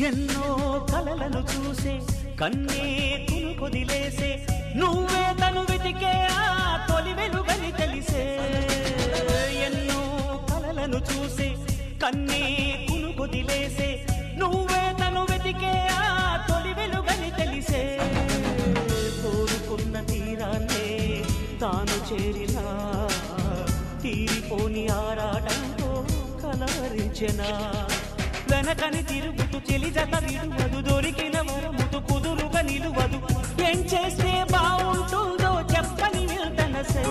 ఎన్నో కలలను చూసే కన్నే కొదిలేసే నువ్వే తను వెతికే ఆ తొలి వెలుగని తెలిసే ఎన్నో కలలను చూసే కన్నే కొదిలేసే నువ్వే తను వెతికే ఆ తొలి వెలుగని తెలిసే కోరుకున్న తీరాన్నే తాను చేరినా తీరిపోని ఆరాటంతో కలవరించెనా వెనకని తిరుగుతూ చెలి జత విడువదు దొరికిన వరముతు కుదురుగా నిలువదు ఏం చేస్తే బాగుంటుందో చెప్పని వెళ్తనసే